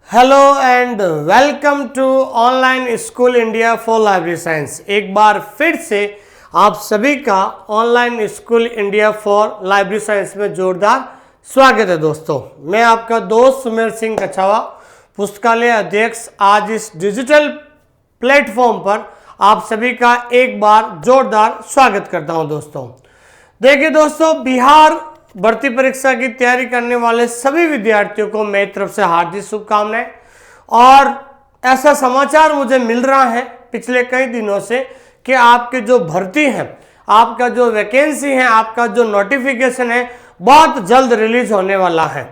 Hello and welcome to online school India for library science. एक बार फिर से आप सभी का online school India for library science में जोरदार स्वागत है। दोस्तों, मैं आपका दोस्त सुमेर सिंह कछावा, पुस्तकालय अध्यक्ष, आज इस डिजिटल प्लेटफॉर्म पर आप सभी का एक बार जोरदार स्वागत करता हूं। दोस्तों देखिए दोस्तों, बिहार भर्ती परीक्षा की तैयारी करने वाले सभी विद्यार्थियों को मेरी तरफ से हार्दिक शुभकामनाएं। और ऐसा समाचार मुझे मिल रहा है पिछले कई दिनों से कि आपके जो भर्ती है, आपका जो वैकेंसी है, आपका जो नोटिफिकेशन है बहुत जल्द रिलीज होने वाला है।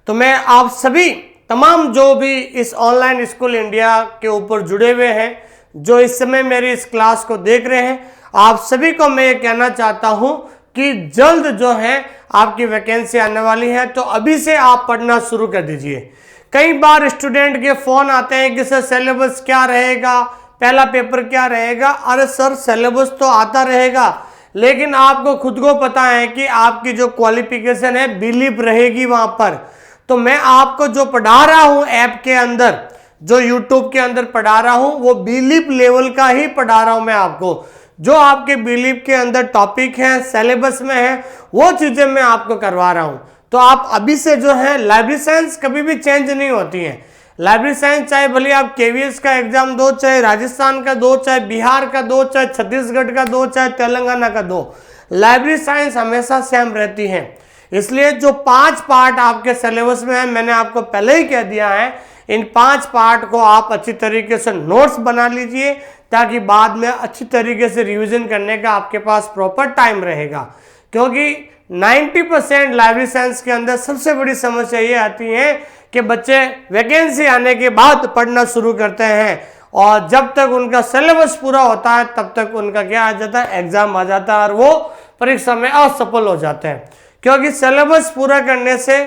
तो मैं आप सभी तमाम जो भी इस ऑनलाइन स्कूल इंडिया के ऊपर जुड़े हुए हैं, जो इस समय मेरी इस क्लास को देख रहे हैं, आप सभी को मैं ये कहना चाहता हूं कि जल्द जो है आपकी वैकेंसी आने वाली है। तो अभी से आप पढ़ना शुरू कर दीजिए। कई बार स्टूडेंट के फोन आते हैं कि सर सिलेबस क्या रहेगा, पहला पेपर क्या रहेगा। अरे सर, सिलेबस तो आता रहेगा, लेकिन आपको खुद को पता है कि आपकी जो क्वालिफिकेशन है बिलीव रहेगी वहां पर। तो मैं आपको जो पढ़ा रहा हूं ऐप के अंदर, जो यूट्यूब के अंदर पढ़ा रहा हूं, वो बिलीव लेवल का ही पढ़ा रहा हूं मैं आपको। जो आपके बिलीव के अंदर टॉपिक है, सिलेबस में है, वो चीजें मैं आपको करवा रहा हूं। तो आप अभी से जो है, लाइब्रेरी साइंस कभी भी चेंज नहीं होती है। लाइब्रेरी साइंस चाहे भले आप केवीएस का एग्जाम दो, चाहे राजस्थान का दो, चाहे बिहार का दो, चाहे छत्तीसगढ़ का दो, चाहे तेलंगाना का दो, लाइब्रेरी साइंस हमेशा सेम रहती है। इसलिए जो 5 पार्ट आपके सिलेबस में है, मैंने आपको पहले ही कह दिया है, इन 5 पार्ट को आप अच्छी तरीके से नोट्स बना लीजिए, ताकि बाद में अच्छी तरीके से रिवीजन करने का आपके पास प्रॉपर टाइम रहेगा। क्योंकि 90% लाइब्रेरी साइंस के अंदर सबसे बड़ी समस्या ये आती है कि बच्चे वैकेंसी आने के बाद पढ़ना शुरू करते हैं, और जब तक उनका सिलेबस पूरा होता है तब तक उनका क्या आ जाता है, एग्जाम आ जाता है, और वो परीक्षा में असफल हो जाते हैं। क्योंकि सिलेबस पूरा करने से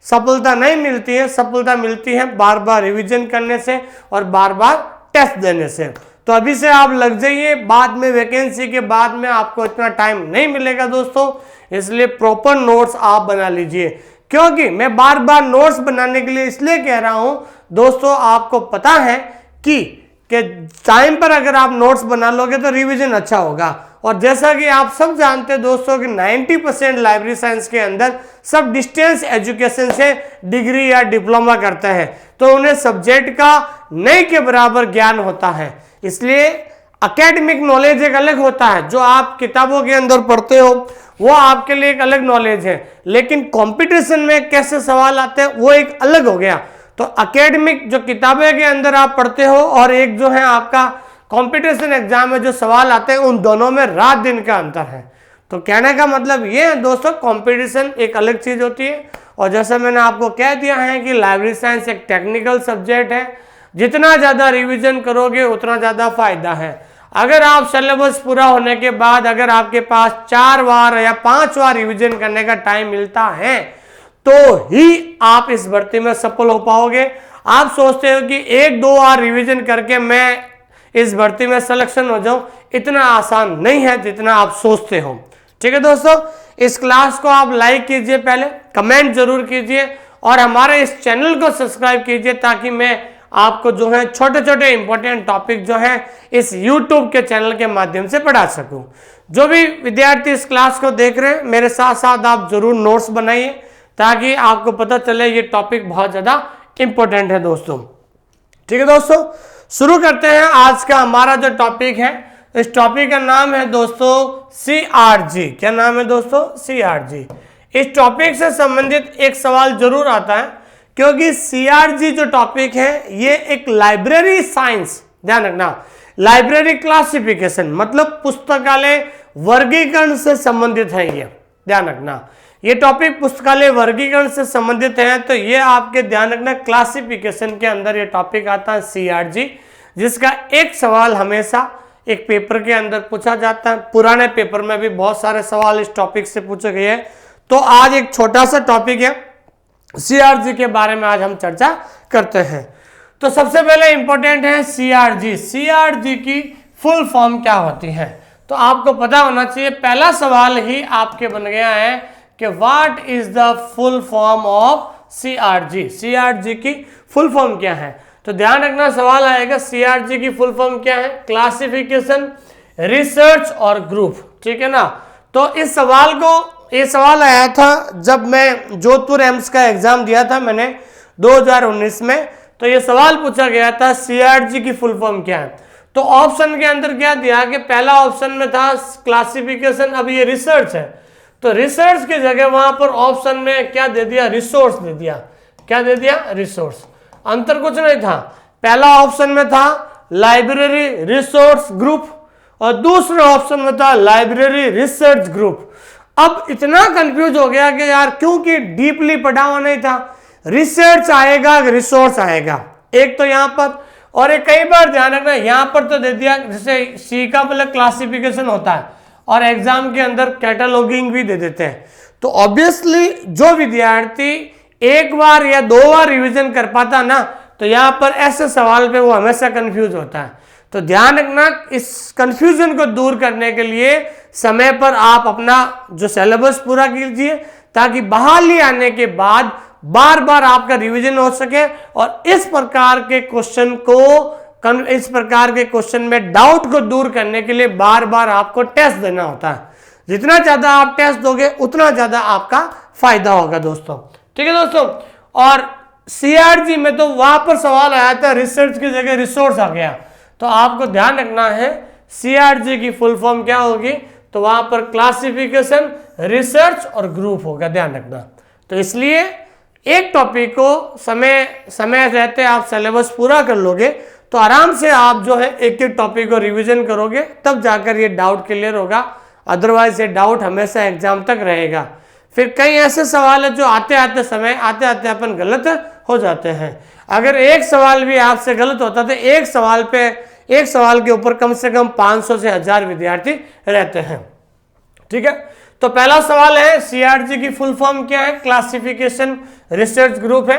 सफलता नहीं मिलती है, सफलता मिलती है बार बार रिवीजन करने से और बार बार टेस्ट देने से। तो अभी से आप लग जाइए, बाद में वैकेंसी के बाद में आपको इतना टाइम नहीं मिलेगा दोस्तों। इसलिए प्रॉपर नोट्स आप बना लीजिए। क्योंकि मैं बार बार नोट्स बनाने के लिए इसलिए कह रहा हूं दोस्तों, आपको पता है कि टाइम पर अगर आप नोट्स बना लोगे तो रिवीजन अच्छा होगा। और जैसा कि आप सब जानते हैं दोस्तों कि 90% लाइब्रेरी साइंस के अंदर सब डिस्टेंस एजुकेशन से डिग्री या डिप्लोमा करते हैं, तो उन्हें सब्जेक्ट का नहीं के बराबर ज्ञान होता है। इसलिए एकेडमिक नॉलेज एक अलग होता है, जो आप किताबों के अंदर पढ़ते हो वो आपके लिए एक अलग नॉलेज है, लेकिन कंपटीशन में कैसे सवाल आते हैं वो एक अलग हो गया। तो एकेडमिक जो किताबें के अंदर आप पढ़ते हो और एक जो है आपका कंपटीशन एग्जाम में जो सवाल आते हैं, उन दोनों में रात दिन का अंतर है। तो कहने का मतलब ये है दोस्तों, कंपटीशन एक अलग चीज होती है। और जैसा मैंने आपको कह दिया है कि लाइब्रेरी साइंस एक टेक्निकल सब्जेक्ट है, जितना ज्यादा रिवीजन करोगे उतना ज्यादा फायदा है। अगर आप सिलेबस पूरा होने के बाद अगर आपके पास 4 बार या 5 बार रिवीजन करने का टाइम मिलता है, तो ही आप इस भर्ती में सफल हो पाओगे। आप सोचते हो कि 1-2 बार रिवीजन करके मैं इस भर्ती में सिलेक्शन हो जाऊं, इतना आसान नहीं है जितना आप सोचते हो। ठीक है दोस्तों, इस क्लास को आप लाइक कीजिए, पहले कमेंट जरूर कीजिए, और हमारे इस चैनल को सब्सक्राइब कीजिए, ताकि मैं आपको जो है छोटे छोटे इंपॉर्टेंट टॉपिक जो है इस YouTube के चैनल के माध्यम से पढ़ा सकूं। जो भी विद्यार्थी इस क्लास को देख रहे हैं, मेरे साथ साथ आप जरूर नोट्स बनाइए, ताकि आपको पता चले ये टॉपिक बहुत ज्यादा इंपॉर्टेंट है दोस्तों। ठीक है दोस्तों, शुरू करते हैं आज का हमारा जो टॉपिक है। इस टॉपिक का नाम है दोस्तों CRG। क्या नाम है दोस्तों? CRG। इस टॉपिक से संबंधित एक सवाल जरूर आता है, क्योंकि CRG जो टॉपिक है ये एक लाइब्रेरी साइंस, ध्यान रखना, लाइब्रेरी क्लासिफिकेशन मतलब पुस्तकालय वर्गीकरण से संबंधित है। ये ध्यान रखना, ये टॉपिक पुस्तकालय वर्गीकरण से संबंधित है। तो ये आपके ध्यान रखना, क्लासिफिकेशन के अंदर ये टॉपिक आता है CRG, जिसका एक सवाल हमेशा एक पेपर के अंदर पूछा जाता है। पुराने पेपर में भी बहुत सारे सवाल इस टॉपिक से पूछे गए हैं। तो आज एक छोटा सा टॉपिक है CRG के बारे में आज हम चर्चा करते हैं। तो सबसे पहले इंपॉर्टेंट है CRG। CRG की फुल फॉर्म क्या होती है, तो आपको पता होना चाहिए। पहला सवाल ही आपके बन गया है कि what is the full form of CRG। CRG की फुल फॉर्म क्या है? तो ध्यान रखना सवाल आएगा सीआरजी की फुल फॉर्म क्या है? क्लासिफिकेशन, रिसर्च और ग्रुप, ठीक है ना। तो इस सवाल को, ये सवाल आया था जब मैं जोधपुर एम्स का एग्जाम दिया था मैंने 2019 में, तो ये सवाल पूछा गया था सीआरजी की फुल फॉर्म क्या है। तो ऑप्शन के अंदर क्या दिया कि पहला ऑप्शन में था क्लासिफिकेशन, अब ये रिसर्च है, तो रिसर्च की जगह वहां पर ऑप्शन में क्या दे दिया? रिसोर्स दे दिया। क्या दे दिया? रिसोर्स। अंतर कुछ नहीं था, पहला ऑप्शन में था लाइब्रेरी रिसोर्स ग्रुप और दूसरे ऑप्शन में था लाइब्रेरी रिसर्च ग्रुप। अब इतना कंफ्यूज हो गया कि यार, क्योंकि डीपली पढ़ा हुआ नहीं था, रिसर्च आएगा रिसोर्स आएगा एक तो यहां पर, और एक कई बार ध्यान रखना यहां पर तो दे दिया जैसे सी का मतलब क्लासिफिकेशन होता है और एग्जाम के अंदर कैटलॉगिंग भी दे देते हैं। तो ऑब्वियसली जो विद्यार्थी एक बार या 2 बार रिवीजन कर पाता ना, तो यहाँ पर ऐसे सवाल पे वो हमेशा कंफ्यूज होता है। तो ध्यान रखना, इस कंफ्यूजन को दूर करने के लिए समय पर आप अपना जो सिलेबस पूरा कीजिए, ताकि बहाली आने के बाद बार बार आपका रिवीजन हो सके और इस प्रकार के क्वेश्चन में डाउट को दूर करने के लिए बार बार आपको टेस्ट देना होता है। जितना ज्यादा आप टेस्ट दोगे उतना ज्यादा आपका फायदा होगा दोस्तों, ठीक है दोस्तों। और सीआरजी में तो वहां पर सवाल आया था रिसर्च की जगह रिसोर्स आ गया, तो आपको ध्यान रखना है सीआरजी की फुल फॉर्म क्या होगी, तो वहां पर क्लासिफिकेशन, रिसर्च और ग्रुप होगा, ध्यान रखना। तो इसलिए एक टॉपिक को समय रहते आप सिलेबस पूरा कर लोगे तो आराम से आप जो है एक एक टॉपिक को रिवीजन करोगे, तब जाकर ये डाउट क्लियर होगा, अदरवाइज ये डाउट हमेशा एग्जाम तक रहेगा। फिर कई ऐसे सवाल है जो आते आते अपन गलत हो जाते हैं। अगर एक सवाल भी आपसे गलत होता तो एक सवाल के ऊपर कम से कम 500 से 1000 विद्यार्थी रहते हैं, ठीक है। तो पहला सवाल है सीआरजी की फुल फॉर्म क्या है? क्लासिफिकेशन रिसर्च ग्रुप है,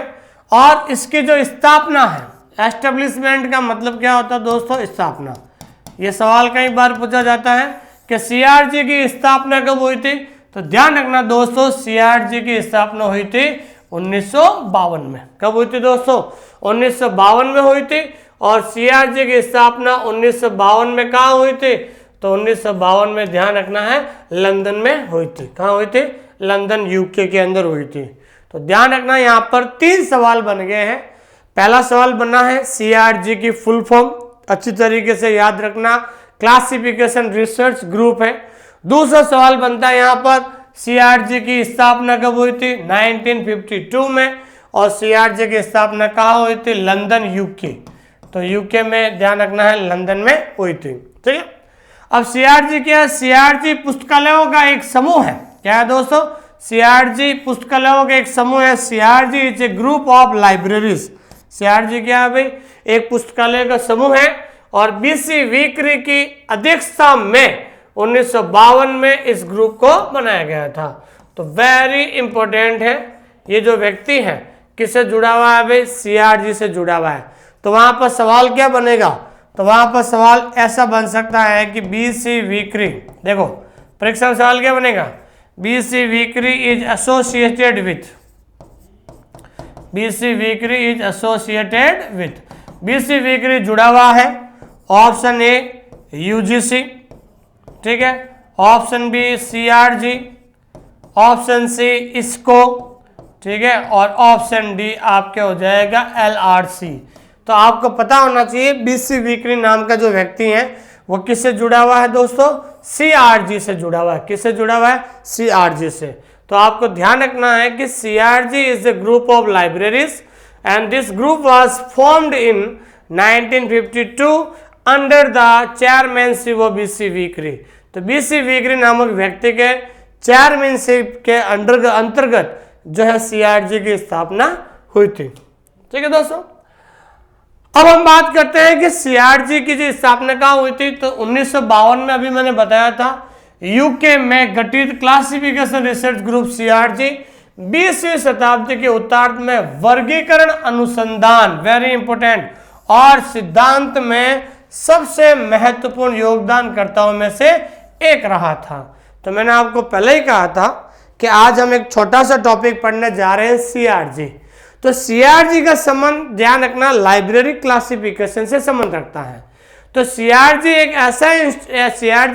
और इसकी जो स्थापना है, एस्टेब्लिशमेंट का मतलब क्या होता है दोस्तों? स्थापना। ये सवाल कई बार पूछा जाता है कि सीआरजी की स्थापना कब हुई थी, तो ध्यान रखना दोस्तों सीआरजी की स्थापना हुई थी 1952 में। कब हुई थी दोस्तों? 1952 में हुई थी। और सीआरजी की स्थापना 1952 में कहाँ हुई थी? तो 1952 में ध्यान रखना है लंदन में हुई थी। कहाँ हुई थी? लंदन यूके के अंदर हुई थी। तो ध्यान रखना यहाँ पर 3 सवाल बन गए हैं। पहला सवाल बना है सीआरजी की फुल फॉर्म, अच्छी तरीके से याद रखना, क्लासिफिकेशन रिसर्च ग्रुप है। दूसरा सवाल बनता है यहाँ पर सीआरजी की स्थापना कब हुई थी? 1952 में। और सीआरजी की स्थापना कहाँ हुई थी? London UK. तो यूके में ध्यान रखना है लंदन में हुई थी, ठीक है। अब सीआरजी क्या है? सीआरजी पुस्तकालयों का एक समूह है। क्या है दोस्तों? सीआरजी पुस्तकालयों का एक समूह है। CRG is a group of libraries. CRG क्या है भाई? एक पुस्तकालय का समूह है। और बीसी वीकरी की अध्यक्षता में 1952 में इस ग्रुप को बनाया गया था। तो वेरी इंपॉर्टेंट है, ये जो व्यक्ति है किससे जुड़ा हुआ है भाई? सीआरजी से जुड़ा हुआ है। तो वहां पर सवाल क्या बनेगा? तो वहां पर सवाल ऐसा बन सकता है कि बीसी वीकरी, देखो परीक्षा में सवाल क्या बनेगा? BC Vickery is associated with, BC Vickery is associated with, BC Vickery जुड़ा हुआ है। ऑप्शन ए यूजीसी, ठीक है, option B CRG, option C इसको, ठीक है, और ऑप्शन डी आपके हो जाएगा एलआरसी। तो आपको पता होना चाहिए बीसी वीकरी नाम का जो व्यक्ति है वो किससे जुड़ा हुआ है दोस्तों? सीआरजी से जुड़ा हुआ है। किससे जुड़ा हुआ है? सीआरजी से। तो आपको ध्यान रखना है कि CRG is a group of libraries and this group was formed in 1952 under the chairmanship of BC Vickery. तो बीसी वीकरी नामक व्यक्ति के चेयरमैनशिप के अंतर्गत जो है सीआरजी की स्थापना हुई थी, ठीक है दोस्तों। अब हम बात करते हैं कि सीआरजी की जो स्थापना कहाँ हुई थी, तो 1952 में अभी मैंने बताया था यूके में गठित क्लासिफिकेशन रिसर्च ग्रुप सीआरजी 20वीं शताब्दी के उत्तरार्ध में वर्गीकरण अनुसंधान, वेरी इंपॉर्टेंट, और सिद्धांत में सबसे महत्वपूर्ण योगदानकर्ताओं में से एक रहा था। तो मैंने आपको पहले ही कहा था कि आज हम एक छोटा सा टॉपिक पढ़ने जा रहे हैं सीआरजी। तो सीआरजी का संबंध ध्यान रखना लाइब्रेरी क्लासिफिकेशन से संबंध रखता है। तो सीआरजी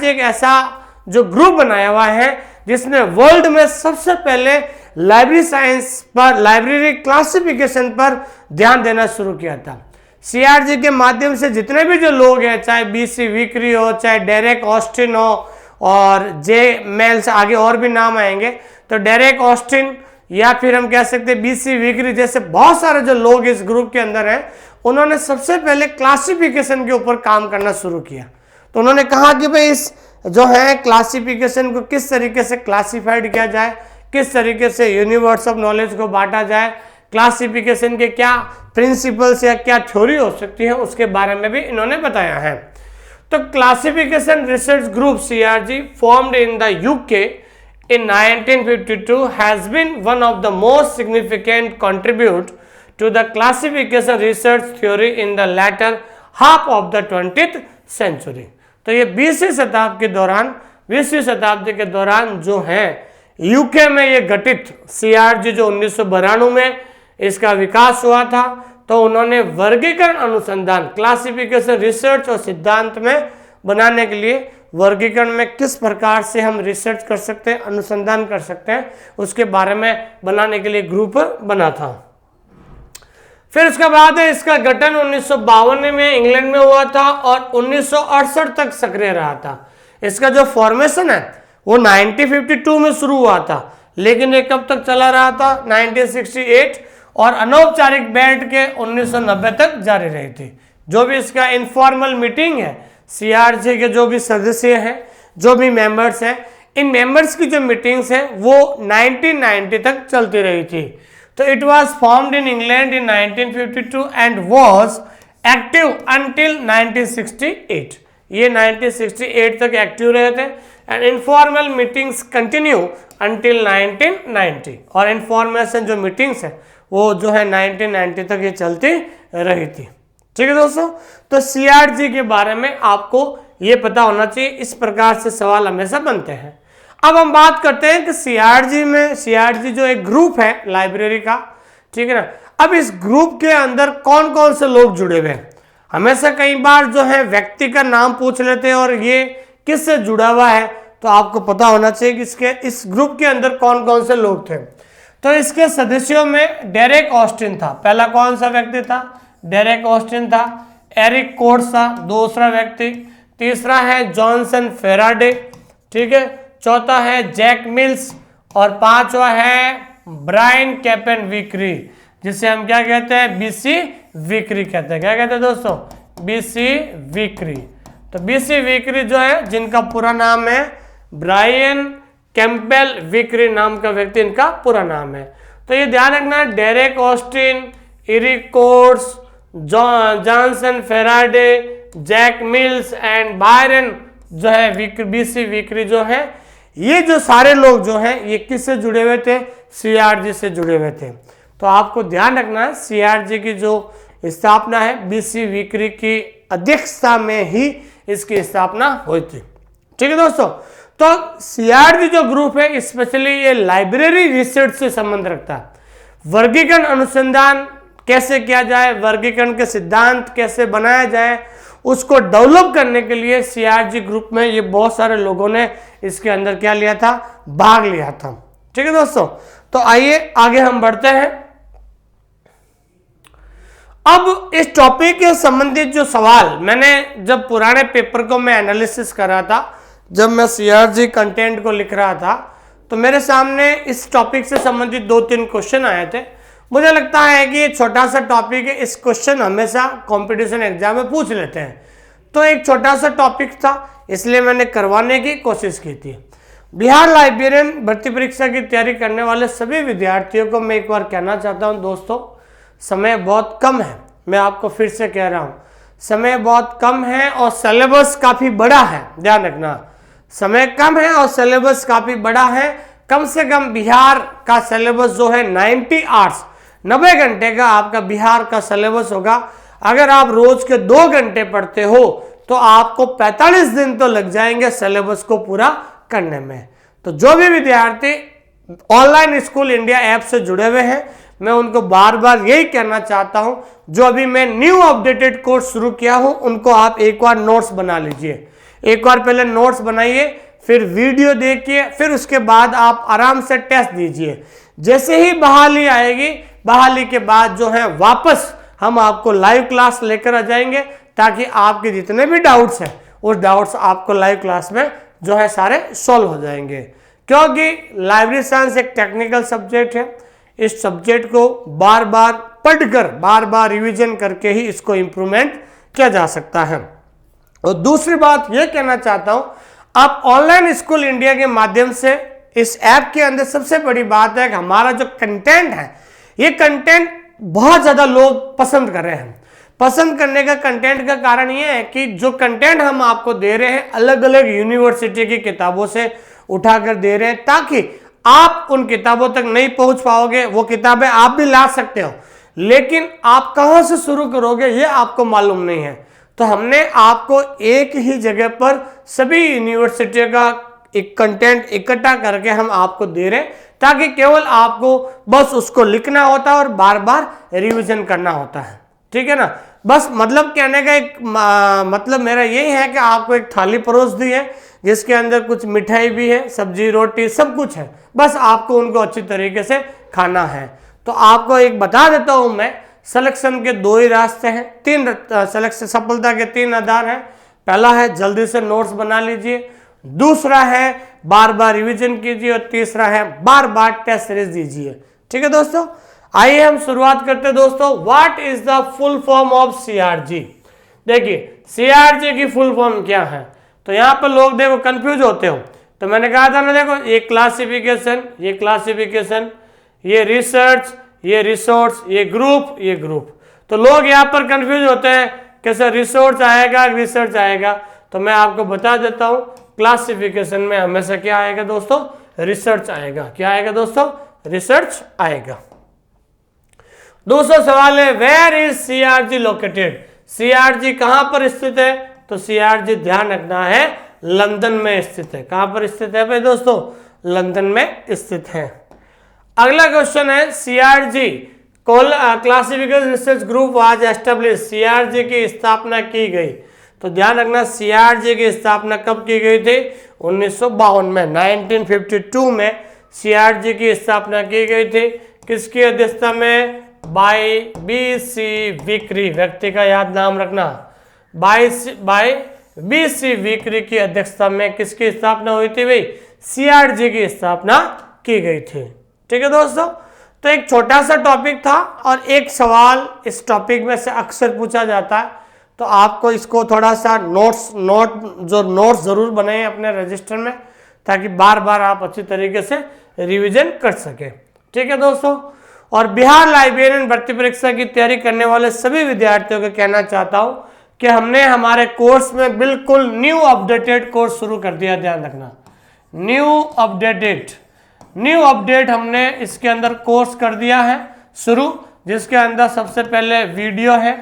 एक ऐसा जो ग्रुप बनाया हुआ है जिसने वर्ल्ड में सबसे पहले लाइब्रेरी साइंस पर, लाइब्रेरी क्लासिफिकेशन पर ध्यान देना शुरू किया था। सीआरजी के माध्यम से जितने भी जो लोग हैं, चाहे बीसी विक्री हो, चाहे डेरेक ऑस्टिन हो और जे मेल्स, आगे और भी नाम आएंगे, तो डेरेक ऑस्टिन या फिर हम कह सकते हैं बीसी विक्री जैसे बहुत सारे जो लोग इस ग्रुप के अंदर हैं, उन्होंने सबसे पहले क्लासिफिकेशन के ऊपर काम करना शुरू किया। तो उन्होंने कहा कि भाई इस जो है क्लासिफिकेशन को किस तरीके से क्लासिफाइड किया जाए, किस तरीके से यूनिवर्स ऑफ नॉलेज को बांटा जाए, क्लासिफिकेशन के क्या प्रिंसिपल्स या क्या थ्योरी हो सकती है, उसके बारे में भी इन्होंने बताया है। तो classification research group CRG formed in the UK in 1952 has been one of the most significant contribute to the classification research theory in the latter half of the 20th century। तो ये 20वीं शताब्दी के दौरान जो है यूके में ये गठित सीआरजी जो 1992 में इसका विकास हुआ था, तो उन्होंने वर्गीकरण अनुसंधान क्लासिफिकेशन रिसर्च और सिद्धांत में बनाने के लिए वर्गीकरण में किस प्रकार से हम रिसर्च कर सकते हैं, अनुसंधान कर सकते हैं, उसके बारे में बनाने के लिए ग्रुप बना था। फिर उसके बाद इसका गठन 1952 में इंग्लैंड में हुआ था और 1968 तक सक्रिय रहा था। इसका जो फॉर्मेशन है वो 1952 में शुरू हुआ था, लेकिन ये कब तक चला रहा था, 1968, और अनौपचारिक बैठ के 1990 तक जारी रही थी। जो भी इसका इनफॉर्मल मीटिंग है, सीआरजी के जो भी सदस्य हैं, जो भी मेंबर्स हैं, इन मेंबर्स की जो मीटिंग्स हैं वो 1990 तक चलती रही थी। तो it was formed in England in 1952 and was active until 1968। ये 1968 तक एक्टिव रहे थे and informal meetings continue until 1990। और इनफॉर्मेशन जो मीटिंग्स है वो जो है 1990 तक ये चलती रही थी। ठीक है दोस्तों, तो सीआरजी के बारे में आपको ये पता होना चाहिए। इस प्रकार से सवाल हमेशा बनते हैं। अब हम बात करते हैं कि सीआरजी जो एक ग्रुप है लाइब्रेरी का, ठीक है ना। अब इस ग्रुप के अंदर कौन कौन से लोग जुड़े हुए हैं, हमेशा कई बार जो है व्यक्ति का नाम पूछ लेते हैं और ये किससे जुड़ा हुआ है, तो आपको पता होना चाहिए कि इस ग्रुप के अंदर कौन कौन से लोग थे। तो इसके सदस्यों में डेरेक ऑस्टिन था, पहला कौन सा व्यक्ति था, डेरेक ऑस्टिन था। एरिक कोर्स था दूसरा व्यक्ति। तीसरा है जॉनसन फेराडे, ठीक है। चौथा है जैक मिल्स और पांचवा है ब्रायन कैपेन विक्री, जिसे हम क्या कहते हैं, बीसी विक्री कहते हैं। क्या कहते हैं दोस्तों, बीसी विक्री। तो बीसी विक्री जो है, जिनका पूरा नाम है ब्रायन कैम्पबेल विक्री नाम का व्यक्ति इनका पूरा नाम है। तो ये ध्यान रखना, Derek Austin, Eric Coates, Johnson Faraday, Jack Mills and Byron जो है बीसी विक्री जो है, ये जो सारे लोग जो हैं ये किससे जुड़े हुए थे, सीआरजी से जुड़े हुए थे। तो आपको ध्यान रखना है सीआरजी की जो स्थापना है बीसी विक्री की अध्यक्षता में ही इसकी स्थापना हुई थी। ठीक है दोस्तों, तो सीआरजी जो ग्रुप है स्पेशली ये लाइब्रेरी रिसर्च से संबंध रखता है। वर्गीकरण अनुसंधान कैसे किया जाए, वर्गीकरण के सिद्धांत कैसे बनाया जाए, उसको डेवलप करने के लिए सीआरजी ग्रुप में ये बहुत सारे लोगों ने इसके अंदर क्या लिया था, भाग लिया था। ठीक है दोस्तों, तो आइए आगे हम बढ़ते हैं। अब इस टॉपिक के संबंधित जो सवाल मैंने जब पुराने पेपर को मैं एनालिसिस कर रहा था, जब मैं सीआरजी कंटेंट को लिख रहा था, तो मेरे सामने इस टॉपिक से संबंधित 2-3 क्वेश्चन आए थे। मुझे लगता है कि ये छोटा सा टॉपिक है, इस क्वेश्चन हमेशा कंपटीशन एग्जाम में पूछ लेते हैं, तो एक छोटा सा टॉपिक था इसलिए मैंने करवाने की कोशिश की थी। बिहार लाइब्रेरियन भर्ती परीक्षा की तैयारी करने वाले सभी विद्यार्थियों को मैं एक बार कहना चाहता हूं दोस्तों, समय बहुत कम है। मैं आपको फिर से कह रहा हूं, समय बहुत कम है और सिलेबस काफ़ी बड़ा है। ध्यान रखना, समय कम है और सिलेबस काफ़ी बड़ा है। कम से कम बिहार का सिलेबस जो है 90 आवर्स, 90 घंटे का आपका बिहार का सिलेबस होगा। अगर आप रोज के 2 घंटे पढ़ते हो तो आपको 45 दिन तो लग जाएंगे सिलेबस को पूरा करने में। तो जो भी विद्यार्थी ऑनलाइन स्कूल इंडिया ऐप से जुड़े हुए हैं, मैं उनको बार बार यही कहना चाहता हूं, जो अभी मैं न्यू अपडेटेड कोर्स शुरू किया हूं उनको आप एक बार नोट्स बना लीजिए। एक बार पहले नोट्स बनाइए, फिर वीडियो देखिए, फिर उसके बाद आप आराम से टेस्ट दीजिए। जैसे ही बहाली आएगी, बहाली के बाद जो है वापस हम आपको लाइव क्लास लेकर आ जाएंगे, ताकि आपके जितने भी डाउट्स हैं उस डाउट्स आपको लाइव क्लास में जो है सारे सॉल्व हो जाएंगे। क्योंकि लाइब्रेरी साइंस एक टेक्निकल सब्जेक्ट है, इस सब्जेक्ट को बार बार पढ़कर बार बार रिवीजन करके ही इसको इम्प्रूवमेंट किया जा सकता है। और दूसरी बात यह कहना चाहता हूं, आप ऑनलाइन स्कूल इंडिया के माध्यम से इस ऐप के अंदर सबसे बड़ी बात है कि हमारा जो कंटेंट है, ये कंटेंट बहुत ज्यादा लोग पसंद कर रहे हैं। पसंद करने का कंटेंट का कारण ये है कि जो कंटेंट हम आपको दे रहे हैं अलग अलग यूनिवर्सिटी की किताबों से उठाकर दे रहे हैं, ताकि आप उन किताबों तक नहीं पहुंच पाओगे। वो किताबें आप भी ला सकते हो, लेकिन आप कहां से शुरू करोगे ये आपको मालूम नहीं है। तो हमने आपको एक ही जगह पर सभी यूनिवर्सिटियों का एक कंटेंट इकट्ठा करके हम आपको दे रहे हैं, ताकि केवल आपको बस उसको लिखना होता है और बार बार रिवीजन करना होता है। ठीक है ना। बस मतलब कहने का एक मतलब मेरा यही है कि आपको एक थाली परोस दी है, जिसके अंदर कुछ मिठाई भी है, सब्जी रोटी सब कुछ है, बस आपको उनको अच्छी तरीके से खाना है। तो आपको एक बता देता हूं मैं, सिलेक्शन के दो ही रास्ते हैं, तीन सिलेक्शन सफलता के तीन आधार हैं। पहला है जल्दी से नोट्स बना लीजिए, दूसरा है बार बार रिवीजन कीजिए, और तीसरा है बार बार टेस्ट सीरीज दीजिए। ठीक है दोस्तों, आइए हम शुरुआत करते हैं। दोस्तों, what is the full form of CRG. देखिए सीआरजी की फुल फॉर्म क्या है, तो यहाँ पर लोग देखो कंफ्यूज होते हो। तो मैंने कहा था ना, देखो ये क्लासिफिकेशन, ये क्लासिफिकेशन, ये रिसर्च, ये रिसोर्स, ये ग्रुप। तो लोग यहाँ पर कंफ्यूज होते हैं कैसे रिसोर्स आएगा रिसर्च आएगा। तो मैं आपको बता देता हूँ, क्लासिफिकेशन में हमेशा क्या आएगा दोस्तों, रिसर्च आएगा। क्या आएगा दोस्तों, रिसर्च आएगा। दूसरा सवाल है, वेयर इज सीआरजी लोकेटेड। सीआरजी कहां पर स्थित है, तो सीआरजी ध्यान रखना है लंदन में स्थित है। कहां पर स्थित है भाई दोस्तों, लंदन में स्थित है। अगला क्वेश्चन है, CRG classification research group was establish. CRG की स्थापना की गई, तो ध्यान रखना सीआरजी की स्थापना कब की गई थी, 1952 में, 1952 में सीआरजी की स्थापना की गई थी। किसकी अध्यक्षता में, बाय बीसी विक्री, व्यक्ति का याद नाम रखना, बाय बीसी विक्री की अध्यक्षता में किसकी स्थापना हुई थी भाई, सीआरजी की स्थापना की गई थी। ठीक है दोस्तों, तो एक छोटा सा टॉपिक था और एक सवाल इस टॉपिक में से अक्सर पूछा जाता है, तो आपको इसको थोड़ा सा नोट्स जरूर बनाएं अपने रजिस्टर में, ताकि बार बार आप अच्छी तरीके से रिवीजन कर सके। ठीक है दोस्तों, और बिहार लाइब्रेरियन भर्ती परीक्षा की तैयारी करने वाले सभी विद्यार्थियों को कहना चाहता हूं कि हमने हमारे कोर्स में बिल्कुल न्यू अपडेटेड कोर्स शुरू कर दिया। ध्यान रखना, न्यू अपडेट हमने इसके अंदर कोर्स कर दिया है शुरू, जिसके अंदर सबसे पहले वीडियो है,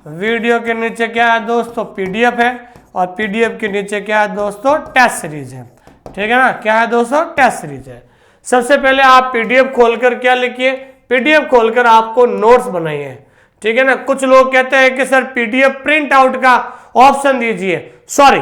वीडियो के नीचे क्या है दोस्तों, पीडीएफ है, और पीडीएफ के नीचे क्या है दोस्तों, टेस्ट सीरीज है। ठीक है ना, क्या है दोस्तों, टेस्ट सीरीज है। सबसे पहले आप पीडीएफ खोलकर क्या लिखिए, पीडीएफ खोलकर आपको नोट्स बनाइए। ठीक है ना। कुछ लोग कहते हैं कि सर पीडीएफ प्रिंट आउट का ऑप्शन दीजिए। सॉरी,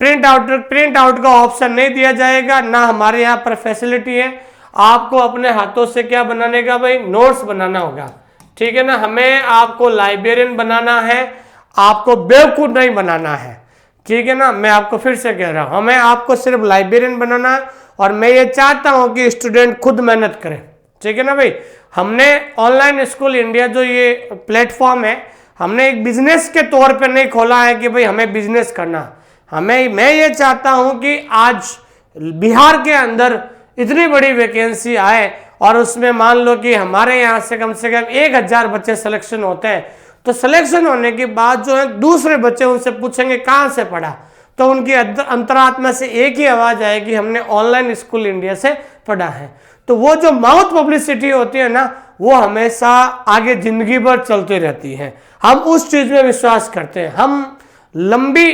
प्रिंट आउट का ऑप्शन नहीं दिया जाएगा, ना हमारे यहाँ पर फैसिलिटी है। आपको अपने हाथों से क्या बनाने का भाई, नोट्स बनाना होगा। ठीक है ना, हमें आपको लाइब्रेरियन बनाना है, आपको बेवकूफ नहीं बनाना है। ठीक है ना, मैं आपको फिर से कह रहा हूं, हमें आपको सिर्फ लाइब्रेरियन बनाना है, और मैं ये चाहता हूं कि स्टूडेंट खुद मेहनत करें। ठीक है ना भाई, हमने ऑनलाइन स्कूल इंडिया जो ये प्लेटफॉर्म है, हमने एक बिजनेस के तौर पे नहीं खोला है कि भाई हमें बिजनेस करना। मैं ये चाहता हूं कि आज बिहार के अंदर इतनी बड़ी वैकेंसी आए, और उसमें मान लो कि हमारे यहाँ से कम 1000 बच्चे सिलेक्शन होते हैं, तो सिलेक्शन होने के बाद जो है दूसरे बच्चे उनसे पूछेंगे कहाँ से पढ़ा, तो उनकी अंतरात्मा से एक ही आवाज आएगी, हमने ऑनलाइन स्कूल इंडिया से पढ़ा है। तो वो जो माउथ पब्लिसिटी होती है ना, वो हमेशा आगे जिंदगी भर चलती रहती है। हम उस चीज में विश्वास करते हैं, हम लंबी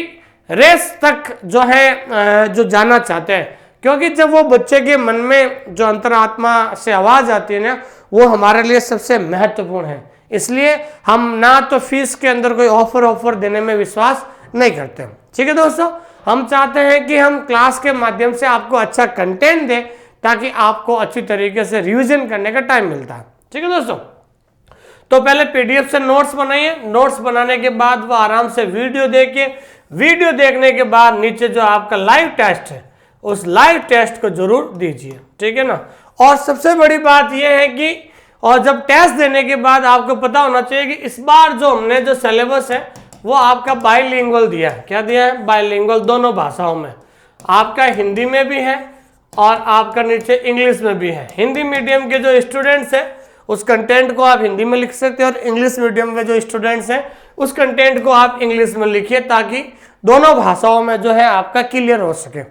रेस तक जो है जो जाना चाहते हैं, क्योंकि जब वो बच्चे के मन में जो अंतरात्मा से आवाज आती है ना, वो हमारे लिए सबसे महत्वपूर्ण है। इसलिए हम ना तो फीस के अंदर कोई ऑफर देने में विश्वास नहीं करते। ठीक है दोस्तों, हम चाहते हैं कि हम क्लास के माध्यम से आपको अच्छा कंटेंट दें ताकि आपको अच्छी तरीके से रिवीजन करने का टाइम मिलता है। ठीक है दोस्तों, तो पहले पीडीएफ से नोट्स बनाइए, नोट्स बनाने के बाद वो आराम से वीडियो देखिए, वीडियो देखने के बाद नीचे जो आपका लाइव टेस्ट है उस लाइव टेस्ट को जरूर दीजिए। ठीक है ना। और सबसे बड़ी बात यह है कि और जब टेस्ट देने के बाद आपको पता होना चाहिए कि इस बार जो हमने जो सिलेबस है वो आपका बाइलिंगुअल दिया है। क्या दिया है? बाइलिंगुअल, दोनों भाषाओं में। आपका हिंदी में भी है और आपका नीचे इंग्लिश में भी है। हिंदी मीडियम के जो स्टूडेंट्स हैं उस कंटेंट को आप हिंदी में लिख सकते हैं और इंग्लिश मीडियम के जो स्टूडेंट्स हैं उस कंटेंट को आप इंग्लिश में लिखिए ताकि दोनों भाषाओं में जो है आपका क्लियर हो सके।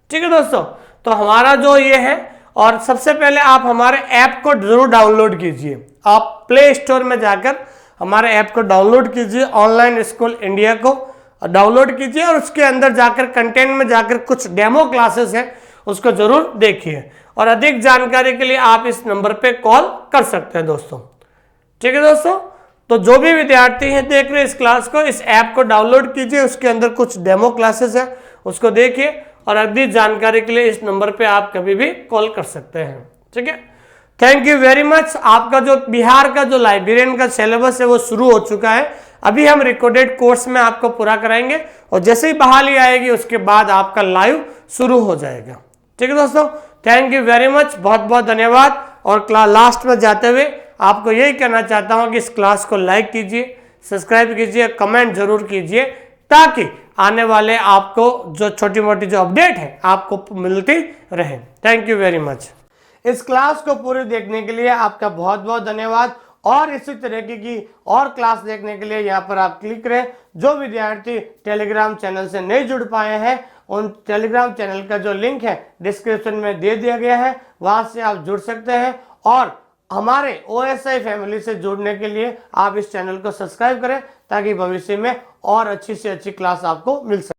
ठीक है दोस्तों, तो हमारा जो ये है, और सबसे पहले आप हमारे ऐप को जरूर डाउनलोड कीजिए। आप प्ले स्टोर में जाकर हमारे ऐप को डाउनलोड कीजिए, ऑनलाइन स्कूल इंडिया को डाउनलोड कीजिए और उसके अंदर जाकर कंटेंट में जाकर कुछ डेमो क्लासेस हैं उसको जरूर देखिए। और अधिक जानकारी के लिए आप इस नंबर पे कॉल कर सकते हैं दोस्तों। ठीक है दोस्तों, तो जो भी विद्यार्थी हैं देख रहे हैं इस क्लास को, इस ऐप को डाउनलोड कीजिए, उसके अंदर कुछ डेमो क्लासेस है उसको देखिए और अधिक जानकारी के लिए इस नंबर पे आप कभी भी कॉल कर सकते हैं। ठीक है, थैंक यू वेरी मच। आपका जो बिहार का जो लाइब्रेरियन का सिलेबस है वो शुरू हो चुका है। अभी हम रिकॉर्डेड कोर्स में आपको पूरा कराएंगे और जैसे ही बहाली आएगी उसके बाद आपका लाइव शुरू हो जाएगा। ठीक है दोस्तों, थैंक यू वेरी मच, बहुत बहुत धन्यवाद। और लास्ट में जाते हुए आपको यही कहना चाहता हूँ कि इस क्लास को लाइक कीजिए, सब्सक्राइब कीजिए, कमेंट जरूर कीजिए ताकि आने वाले आपको जो छोटी मोटी जो अपडेट है आपको मिलती रहे। Thank you very much. इस क्लास को पूरी देखने के लिए आपका बहुत बहुत धन्यवाद। और इसी तरीके की और क्लास देखने के लिए यहाँ पर आप क्लिक करें। जो विद्यार्थी टेलीग्राम चैनल से नहीं जुड़ पाए हैं उन टेलीग्राम चैनल का जो लिंक है डिस्क्रिप्शन में दे दिया गया है, वहां से आप जुड़ सकते हैं। और हमारे OSI फैमिली से जुड़ने के लिए आप इस चैनल को सब्सक्राइब करें ताकि भविष्य में और अच्छी से अच्छी क्लास आपको मिल सके।